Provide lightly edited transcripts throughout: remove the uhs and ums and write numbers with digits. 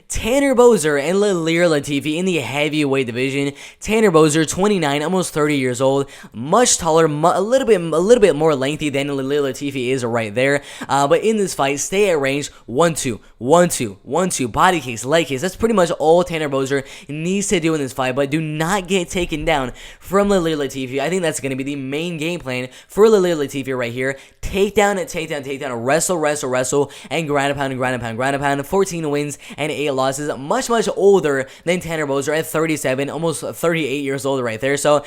Tanner Boser and Ilir Latifi in the heavyweight division. Tanner Boser, 29, almost 30 years old, much taller, a little bit more lengthy than Ilir Latifi is right there. But in this fight, stay at range, 1-2, 1-2, 1-2, body kicks, leg kicks. That's pretty much all Tanner Boser needs to do in this fight. But do not get taken down from Ilir Latifi. I think that's going to be the main game plan for Ilir Latifi right here. Takedown, wrestle, and ground and pound. 14 wins and 8 losses. Much older than Tanner Boser at 37, almost 38 years old right there. So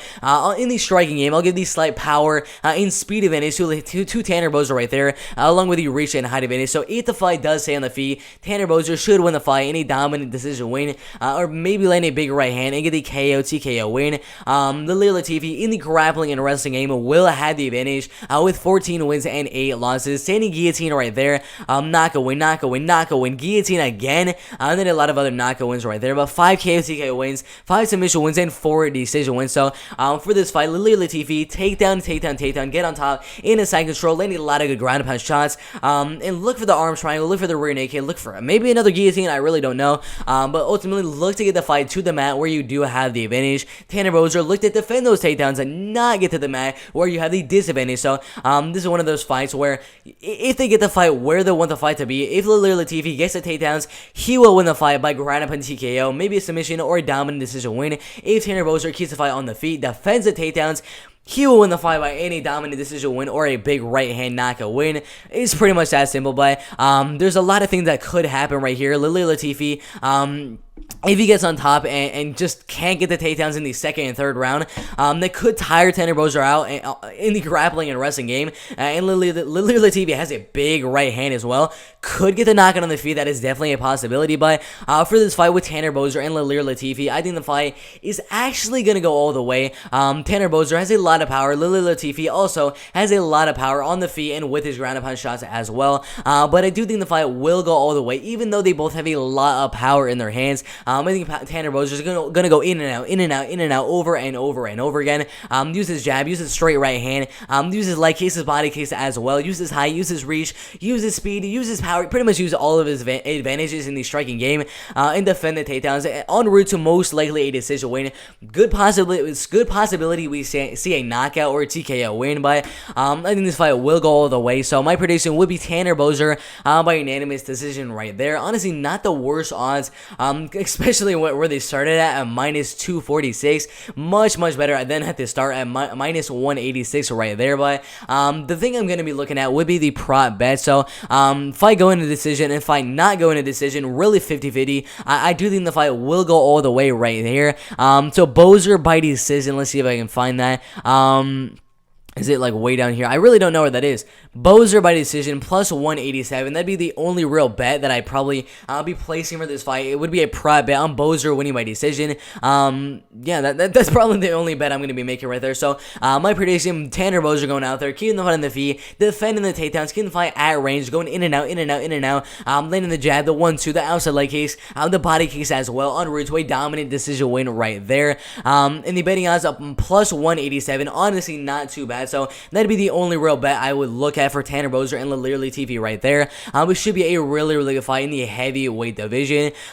in the striking game, I'll give the slight power and speed advantage to Tanner Boser right there, along with the reach and height advantage. So if the fight does stay on the feet, Tanner Boser should win the fight in a dominant decision win, or maybe land a big right hand and get the KO TKO win. Ilir Latifi in the grappling and wrestling game will have the advantage with 14 wins and 8 losses. Standing guillotine right there, knockout win, guillotine again, and then a lot of other knockout wins right there. But 5 KO TKO wins, 5 submission wins, and 4 decision wins. So for this fight, Ilir Latifi, takedown, get on top in a side control, landing a lot of good ground and pound shots, and look for the arm triangle, look for the rear naked, look for maybe another guillotine, I really don't know, but ultimately look to get the fight to the mat where you do have the advantage. Tanner Boser looked to defend those takedowns and not get to the mat where you have the disadvantage. So this is one of those fights where if they get the fight where they want the fight to be, if Ilir Latifi gets the takedowns, he will win the fight by ground and pound TKO, maybe a submission or a dominant decision win. If Tanner Boser keeps the fight on the feet, defends the takedowns, he will win the fight by any dominant decision win or a big right hand knockout win. It's pretty much that simple, but there's a lot of things that could happen right here. Ilir Latifi, if he gets on top and just can't get the takedowns in the second and third round, that could tire Tanner Boser out in the grappling and wrestling game. And Ilir Latifi has a big right hand as well. Could get the knockout on the feet. That is definitely a possibility. But for this fight with Tanner Boser and Ilir Latifi, I think the fight is actually going to go all the way. Tanner Boser has a lot of power. Ilir Latifi also has a lot of power on the feet and with his ground and pound shots as well. But I do think the fight will go all the way, even though they both have a lot of power in their hands. I think Tanner Boser is gonna go in and out, over and over again. Use his jab, use his straight right hand, use his leg kicks, his body kicks as well. Use his height, use his reach, use his speed, use his power. Pretty much use all of his advantages in the striking game and defend the takedowns. En route to most likely a decision win. Good possibility we see a knockout or a TKO win. But I think this fight will go all the way. So my prediction would be Tanner Boser by unanimous decision right there. Honestly, not the worst odds. Especially where they started at minus 246, much better than at the start at minus 186 right there. But the thing I'm going to be looking at would be the prop bet. So fight going to decision and fight not going to decision, really 50-50. I do think the fight will go all the way right here. So Boser by decision, let's see if I can find that. Is it like way down here? I really don't know where that is. Boser by decision plus 187. That'd be the only real bet that I'll be placing for this fight. It would be a prop bet on Boser winning by decision. Yeah, that's probably the only bet I'm going to be making right there. So my prediction: Tanner Boser going out there, keeping the fight on the feet, defending the takedowns, keeping the fight at range, going in and out, landing the jab, the 1-2, the outside leg kicks, the body kicks as well, en route to a dominant decision win right there. And the betting odds up plus 187. Honestly, not too bad. So that'd be the only real bet I would look at for Tanner Boser and Ilir Latifi right there. It should be a really good fight in the heavyweight division.